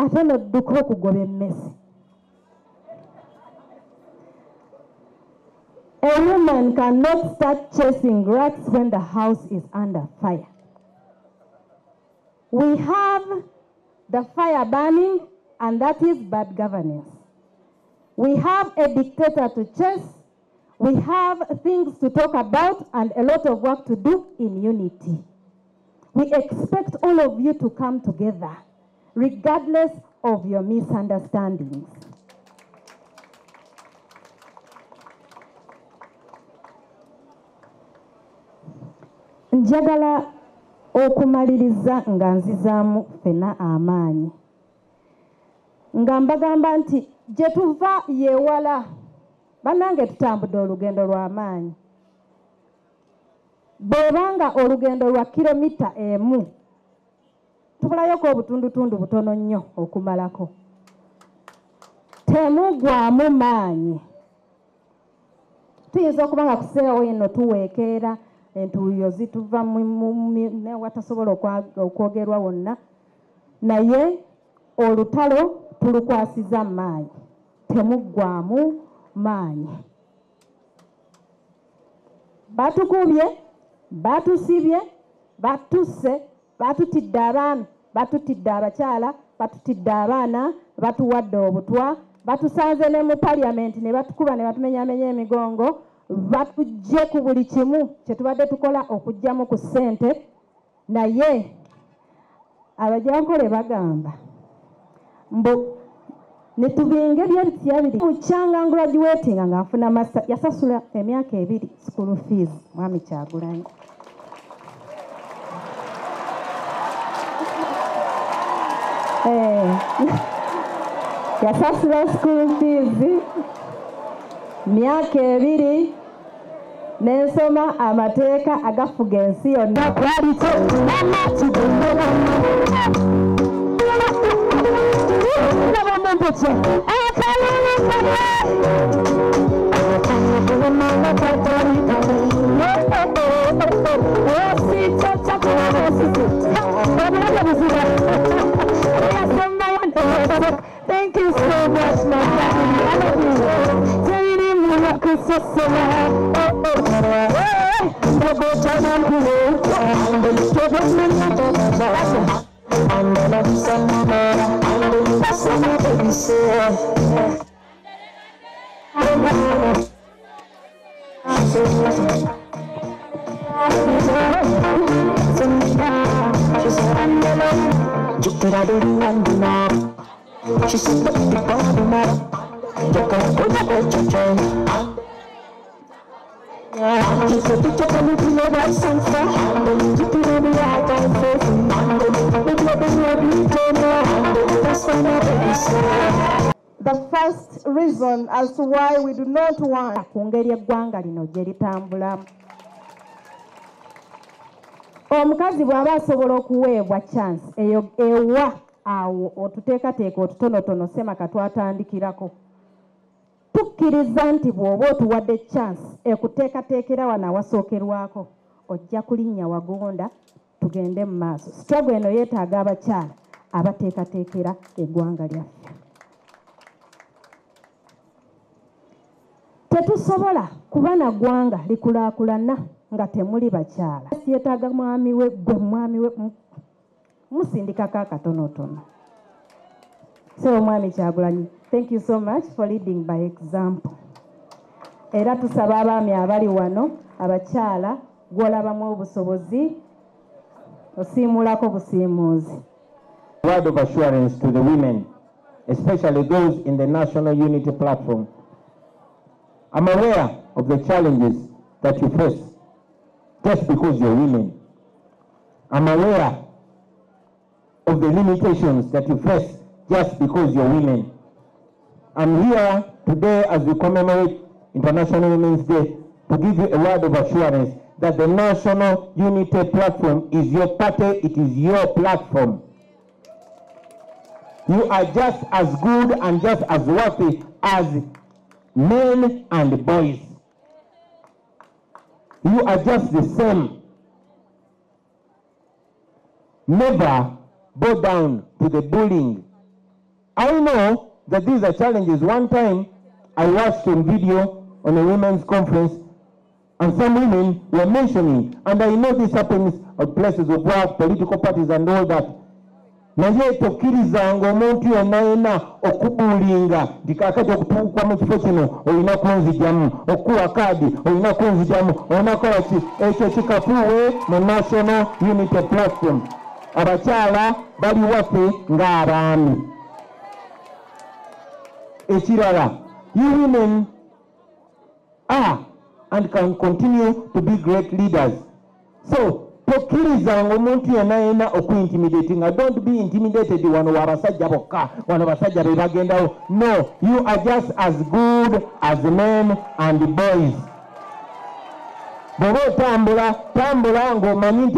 ate n'odduka okugoba emmesi. A woman cannot start chasing rats when the house is under fire. We have the fire burning, and that is bad governance. We have a dictator to chase. We have things to talk about and a lot of work to do in unity. We expect all of you to come together, regardless of your misunderstandings. Njagala okumaliriza nga nzizaamu ffena amaanyi. Nga mbagamba nti gye tuva yeewala, bannange tutambudde olugendo lw'amaanyi. Bw'obanga olugendo lwa kilomita emu, tubulayoko obutundutundu butono nnyo okumalako. Temugwamu maanyi. Tuyinza okuba nga kuseewo eno tuweekeera, entuuyo zituva watasobola okwogerwa wonna, naye olutalo tulukwasiza maanyi. Temuggwaamu maanyi. Batukubye, batusibye, batusse, batutidde abaami, batutidde abakyala, batutidde abaana, batuwadde obutwa, batusanze ne mu parliament ne batukuba ne batumenyamenya emigongo, batujje ku buli kimu kye tubadde tukola okujjamu ku ssente, naye abajankole bagamba mbu netubinge byabitya biri mukyanga graduating nga nfuna master yasasula emyaka 2 school fees mwami Kyagulanyi. Yasasula school fees myaka 2 nensoma amateeka agafuga ensi yonna. Thank you so much, my family. I love you. Tell him we are she said, "Look at the body now. You're going to go to jail." He said, "Did you tell me to know that sunset? You put on the eye and face me. Look at the baby, that's why my baby said." The first reason as to why we do not want kungeri eggwanga lino gye litambulamu. Omukazi bw'aba asobola okuweebwa chance eyo ewa awo otuteekateeka otutonotono sema katwatandikirako. Tukkiriza nti bw'oba otuwadde chance ekuteekateekera wano awasookerwako ojja kulinnya wagonda tugende mu maaso. Struggle eno yeetaaga abakyala abateekateekera eggwanga lyaffe. Tetusobola kuba na ggwanga likulaakulana nga temuli bakyala. Yeetaaga mwami we gwe mwami we musindikako akatonotono. So mwami Kyagulanyi, thank you so much for leading by example. Era tusaba abaami abali wano abakyala gw'olabamu obusobozi osiimulako busiimuuzi. Word of assurance to the women, especially those in the National Unity Platform. I'm aware of the challenges that you face just because you're women. I'm aware of the limitations that you face just because you're women. I'm here today as we commemorate International Women's Day to give you a word of assurance that the National Unity Platform is your party, it is your platform. You are just as good and just as worthy as men and boys. You are just the same. Never bow down to the bullying I know that these are challenges. One time I watched on video on a women's conference and some women were mentioning, and I know this happens at places of work, political parties and all that. Naye tokkirizanga omuntu yenna okubuulinga nti kaakati okutuuka mu kifo kino olina kunzijamu, okuwa kaadi olina kunzijamu, olina kukola ki? Ekyo kikafuuwe mu National Unity Platform. Abakyala bali waffe ng'abaami. Ekirala, you women are and can continue to be great leaders. So, tokkirizanga omuntu yenna okuintimidating. Don't be intimidated wano wabasajja bokka, wano basajja be bagendawo. No, you are just as good as men and boys. Bw'oba otambula ng'omanyi nti